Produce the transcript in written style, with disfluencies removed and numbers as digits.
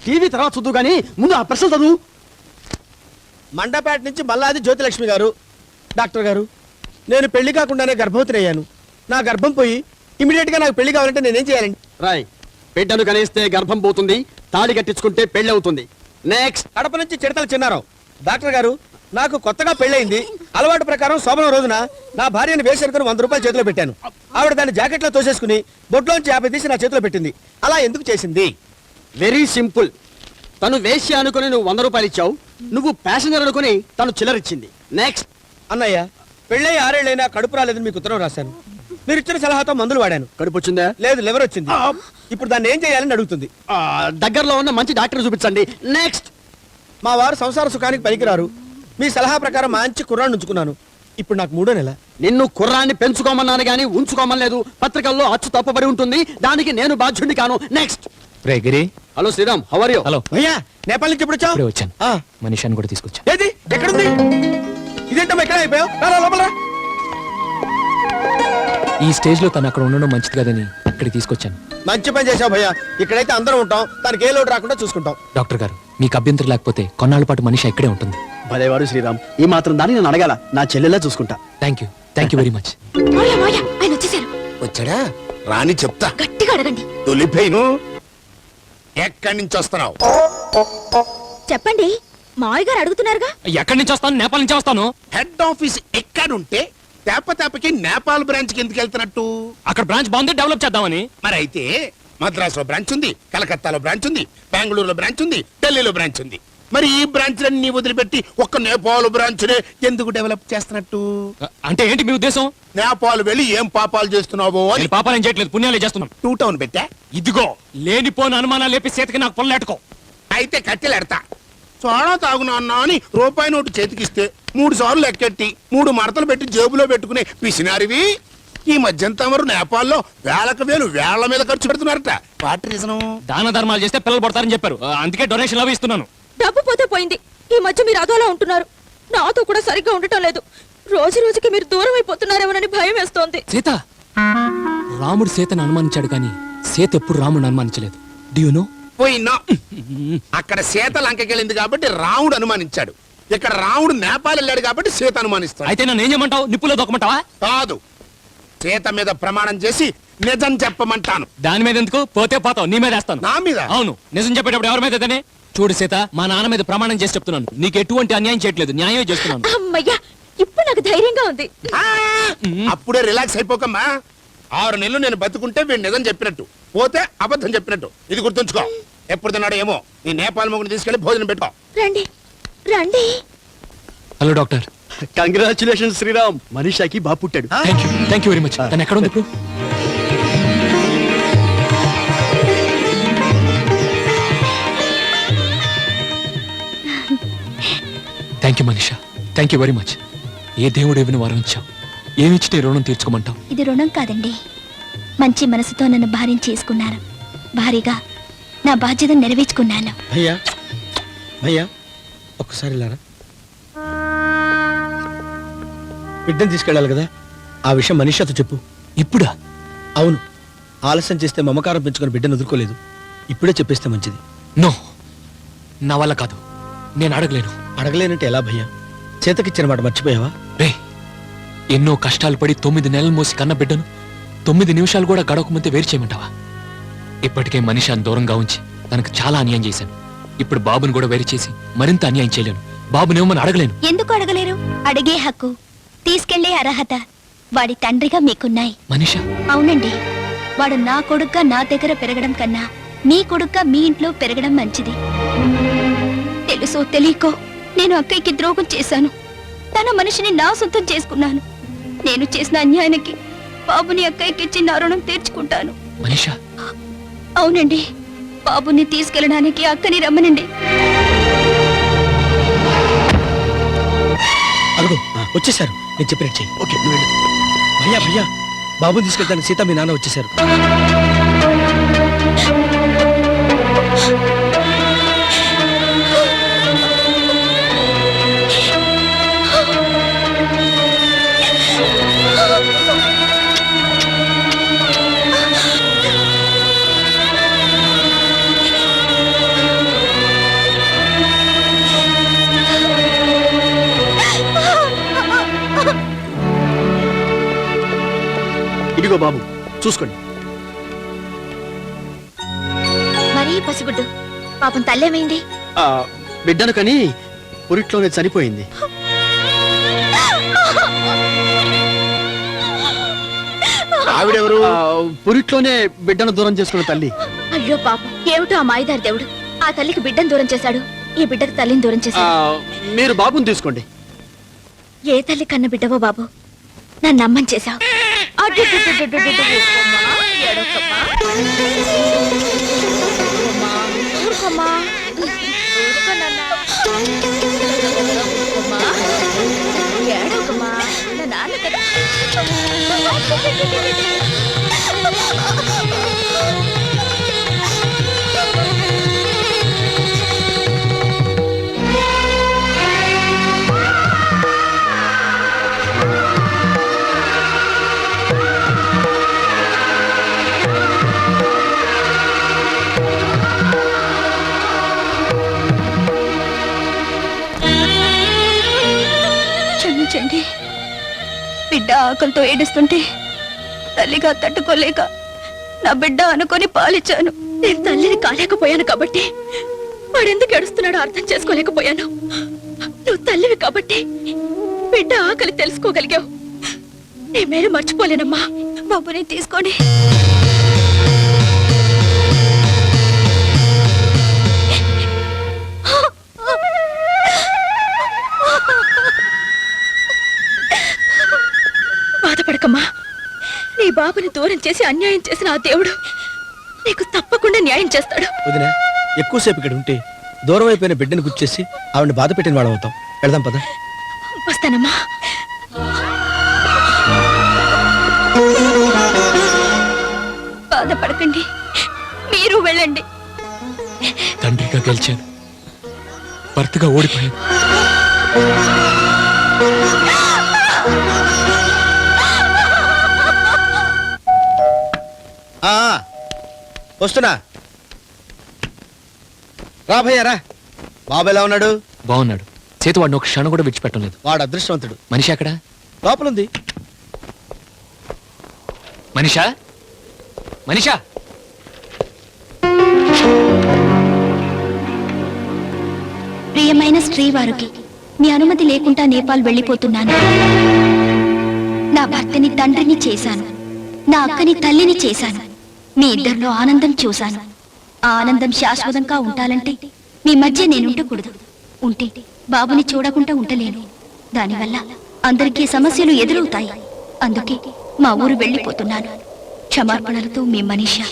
TV తర్వాత చూద్దు గానీ ముందు ఆ ప్రశ్న చదువు. మండపేట నుంచి మల్లాది జ్యోతిలక్ష్మి గారు. డాక్టర్ గారు, నేను పెళ్లి కాకుండానే గర్భవతిని అయ్యాను. నా గర్భం పోయి ఇమీడియట్ గా నాకు పెళ్లి కావాలంటే నేనేం చేయాలండి? రాయ్, బిడ్డను కనిస్తే గర్భం పోతుంది, తాళి కట్టించుకుంటే పెళ్లి అవుతుంది. నెక్స్ట్. కడప నుంచి చిడతల చిన్నారావు. డాక్టర్ గారు, నాకు కొత్తగా పెళ్ళయింది. అలవాటు ప్రకారం శోభనం రోజున నా భార్యను వేసరుకుని 100 రూపాయలు చేతిలో పెట్టాను. ఆవిడ దాన్ని జాకెట్ లో తోసేసుకుని బొట్లోంచి 50 తీసి నా చేతిలో పెట్టింది. అలా ఎందుకు చేసింది? Very simple. తను వేశ్య అనుకుని నువ్వు 100 రూపాయలు ఇచ్చావు, నువ్వు ప్యాసింజర్ అనుకుని తను చిల్లరిచ్చింది. నెక్స్ట్. అన్నయ్య, పెళ్ళై 6 ఏళ్ళైనా కడుపు రాలేదని మీకు ఉత్తరం రాశాను. మీరు ఇచ్చిన సలహాతో మందులు వాడాను. కడుపు వచ్చిందా? లేదు, లివర్ వచ్చింది. ఇప్పుడు దాన్ని ఏం చేయాలని అడుగుతుంది. దగ్గరలో ఉన్న మంచి డాక్టర్ చూపించండి. నెక్స్ట్. మా వారు సంసార సుఖానికి పనికిరారు. మీ సలహా ప్రకారం మంచి కుర్రాన్ని ఉంచుకున్నాను. ఇప్పుడు నాకు 3వ నెల. నిన్ను కుర్రాన్ని పెంచుకోమన్నాను గానీ ఉంచుకోమలేదు. పత్రికల్లో అచ్చు తప్పబడి ఉంటుంది, దానికి నేను బాధ్యుడిని కాను. Next. Hello Sriram, how are you? Hello అయ్యా, నేపాల్ నుంచి ఎప్పుడు వచ్చావు? వచ్చాను. మనీషాని కూడా తీసుకొచ్చా. ఏది ఎక్కడుంది? ఇదేంటమ్మా ఎక్కడ అయిపోయావు? లోపల. ఈ స్టేజ్ లో తను అక్కడ ఉండడం మంచిది కదని ఇక్కడికి తీసుకొచ్చాను. మంచి పని చేసావు భయ్యా. ఇక్కడైతే అందరం ఉంటాం, తనకి ఏ లోటు రాకుండా చూసుకుంటాం. డాక్టర్ గారు, మీకు అభ్యంతరం లేకపోతే కొన్నాళ్ళ పాటు మనిషి ఇక్కడే ఉంటుంది. భలేవాడు శ్రీరామ్, ఈ మాత్రం దాన్ని నేను అడగాల. నా చెల్లెలా చూసుకుంటా. Thank you very much. వచ్చాడా? రాని చెప్తా. గట్టిగా అడగండి. తొలిపోయిను. ఎక్కడి నుంచి వస్తున్నావు? చెప్పండి. మావయ్య గారు అడుగుతున్నారుగా. ఎక్కడి నుంచి వస్తాను? నేపాల్ నుంచి వస్తాను. హెడ్ ఆఫీస్ ఎక్కడుంటే తేపకి నేపాల్ బ్రాంచ్ కి ఎందుకు వెళ్తున్నట్టు? అక్కడ బ్రాంచ్ బాగుంది, డెవలప్ చేద్దామని. మరి అయితే మద్రాసులో బ్రాంచ్ ఉంది, కలకత్తాలో బ్రాంచ్ ఉంది, బెంగళూరులో బ్రాంచ్ ఉంది, ఢిల్లీలో బ్రాంచ్ ఉంది. మరి ఈ బ్రాంచ్లన్నీ వదిలిపెట్టి ఒక్క నేపాల్ బ్రాంచ్ ఎందుకు డెవలప్ చేస్తున్నట్టు? అంటే ఏంటి మీ ఉద్దేశం? నేపాల్ వెళ్ళి ఏం పాపాలు చేస్తున్నావో అని. పాపాలు చేయట్లేదు, పుణ్యాలే చేస్తున్నాం. 2 టౌన్ పెట్టా. ఇదిగో లేనిపోని అనుమానాలు లేపి చేతికి నాకు పొల్లెట్టుకో. అయితే కట్టెలెడతా. సోడా తాగునా అన్నా అని రూపాయి నోటు చేతికిస్తే 3 సార్లు లెక్కెట్టి 3 మడతలు పెట్టి జేబులో పెట్టుకునే పిసినారివి ఈ మధ్యంత తమరు నేపాల్లో వేళ్ల మీద ఖర్చు పెడుతున్నారట. వాటి రీజను? దాన ధర్మాలు చేస్తే పిల్లలు పడతారని చెప్పారు, అందుకే డొనేషన్ అవి ఇస్తున్నాను. డబ్బు పోతే పోయింది. ఈ మధ్య మీరు అదోలా ఉంటున్నారు. నాతో కూడా సరిగ్గా ఉండటం లేదు. రోజు రోజుకి మీరు దూరం అయిపోతున్నారేమోనని భయం వేస్తోంది. సీత, రాముడు సీతను అనుమానించాడు కానీ సీత ఎప్పుడు రాముడు అనుమానించలేదు. Do you know? పోయినా అక్కడ సీత లంకెళ్ళింది కాబట్టి రాముడు అనుమానించాడు. ఇక్కడ రాముడు నేపాల్ వెళ్ళాడు కాబట్టి సీత అనుమానిస్తాడు. అయితే నన్ను ఏం చేయమంటావు? నిప్పులో దొక్కమంటావా? కాదు, సీత మీద ప్రమాణం చేసి నిజం చెప్పమంటాను. దాని మీద ఎందుకు? పోతే పోతావు, నీ మీద వేస్తాను. నా మీద? అవును. నిజం చెప్పేటప్పుడు ఎవరి మీద? చూడు సీత, మా నాన్న మీద ప్రమాణం చేసి చెప్తున్నాను, నీకు ఎటువంటి అన్యాయం చేయట్లేదు, న్యాయమే చేస్తున్నాను. అమ్మయ్యా, ఇప్పుడు నాకు ధైర్యంగా ఉంది. అప్పుడే రిలాక్స్ అయిపోకమ్మా. 6 నెలలు నేను బతుకుంటే వీడు నిజం చెప్పినట్టు, పోతే అబద్ధం చెప్పినట్టు. ఇది గుర్తుంచుకో. ఎప్పుడు తిన్నాడో ఏమో. నీ నేపాల్ మొగుని తీసుకెళ్లి భోజనం పెట్టుకో. రండి రండి. Hello doctor. కంగ్రాచులేషన్ శ్రీరామ్, మనీషాకి బాబు పుట్టాడు. Thank you very much. తను ఎక్కడ ఉంది ఇప్పుడు? Thank you Manisha, thank you very much. ఏ దేవుడు ఏమైనా వరం ఇచ్చావు, ఏమిచ్చి రుణం తీర్చుకోమంటావు? ఇది రుణం కాదండి, మంచి మనసుతో నన్ను భార్యం చేసుకున్నాను. భారీగా నా బాధ్యత నెరవేర్చుకున్నాను. భయ్యా భయ్యా, ఒక్కసారి లారా. బిడ్డను తీసుకెళ్ళాలి కదా, ఆ విషయం మనీషాతో చెప్పు. ఇప్పుడా? అవును. ఆలస్యం చేస్తే మమకారం పెంచుకొని బిడ్డను వదులుకోలేదు. ఇప్పుడే చెప్పేస్తే మంచిది. నో, నా వల్ల కాదు, నేను అడగలేను. అడగలేనంటే ఎలా భయ్యా? చేతకిచ్చిన మాట మర్చిపోయావా? రే, ఎన్నో కష్టాలు పడి 9 నెలలు మోసి కన్న బిడ్డను 9 నిమిషాలు కూడా గడవకముందే వేరు చేయమంటావా? ఇప్పటికే మనిషాన్ని దూరంగా ఉంచి తనకు చాలా అన్యాయం చేశాను. ఇప్పుడు బాబుని కూడా వేరు చేసి మరింత అన్యాయం చేయలేను. బాబునేమని అడగలేను. ఎందుకు అడగలేరు? అడిగే హక్కు, తీసుకెళ్లే అర్హత వాడి తండ్రిగా మీకున్నాయి. మనీషా? అవునండి. వాడు నా కొడుగ్గా నా దగ్గర పెరగడం కన్నా మీ కొడుగ్గా మీ ఇంట్లో పెరగడం మంచిది. తెలుసో తెలియకో నేను అక్కయ్యకి ద్రోహం చేశాను. తన మనిషిని నా సొంతం చేసుకున్నాను. నేను చేసిన అన్యాయానికి బాబుని అక్కయ్యకి ఇచ్చి నా రుణం తీర్చుకుంటాను. మనీషా? అవునండి. బాబుని తీసుకెళ్ళడానికి అక్కని రమ్మనండి. అడుగు, వచ్చేసారు. నేను చెప్పినట్టు చెయ్యి. ఓకే, నువ్వు వెళ్ళు. భయ్యా భయ్యా, బాబుని తీసుకెళ్తాను. సీత మీ నాన్న వచ్చేసారు. ఇదిగో బాబు చూసుకోండి. మరీ పసిగుడ్డు పాపం తల్లేమైంది? ఆ, బిడ్డను కని పురిట్లోనే చనిపోయింది. ఆవిడెవరు? పురిట్లోనే బిడ్డను దూరం చేసుకున్న తల్లి. అయ్యో పాపం, ఏమిటో ఆ మాయదారి దేవుడు ఆ తల్లికి బిడ్డను దూరం చేశాడు, ఈ బిడ్డకు తల్లిని దూరం ఆ, చేశాడు. మీరు బాబుని తీసుకోండి. ఏ తల్లి కన్న బిడ్డవో బాబు, నన్ను నమ్మని చేశావు. క్షమించండి, బిడ్డ ఆకలితో ఏడుస్తుంటే తల్లిగా తట్టుకోలేక నా బిడ్డ అనుకొని పాలిచ్చాను. నేను తల్లిని కాలేకపోయాను కాబట్టి వాడెందుకు ఏడుస్తున్నాడో అర్థం చేసుకోలేకపోయాను. నువ్వు తల్లివి కాబట్టి బిడ్డ ఆకలి తెలుసుకోగలిగావు. నీ మేలు మర్చిపోలేనమ్మా. బాబుని తీసుకొని బాధపడకమ్మా. నీ బాబుని దూరం చేసి అన్యాయం చేసిన ఆ దేవుడు నీకు తప్పకుండా న్యాయం చేస్తాడు. వదినా, ఎక్కువసేపు ఇక్కడ ఉంటే దూరం అయిపోయిన బిడ్డను గుర్చేసి ఆవిడని బాధ పెట్టిన వాడు అవుతాం. వెళ్దాం పద. వస్తానమ్మా. బాధపడకండి, మీరు వెళ్ళండి. తండ్రిగా గెలిచాను, భర్తగా ఓడిపోయాను. ఆ, వస్తున్నా. రా భయ్యా రా. బాబు ఎలా ఉన్నాడు? బాగున్నాడు. చేతి వాడిని ఒక క్షణం కూడా విడిచిపెట్టం లేదు. వాడు అదృష్టవంతుడు. మనిషి అక్కడ లోపలుంది. మనిషా, మనిషా. ప్రియమైన శ్రీవారికి మీ అనుమతి లేకుండా నేపాల్ వెళ్ళిపోతున్నాను. నా భర్తని తండ్రిని చేశాను, నా అక్కని తల్లిని చేశాను. మీ ఇద్దరిలో ఆనందం చూశాను. ఆ ఆనందం శాశ్వతంగా ఉండాలంటే మీ మధ్య నేనుండకూడదు. ఉంటే బాబుని చూడకుండా ఉండలేను. దానివల్ల అందరికీ సమస్యలు ఎదురవుతాయి. అందుకే మా ఊరు వెళ్ళిపోతున్నాను. క్షమార్పణలతో మీ మనీషా.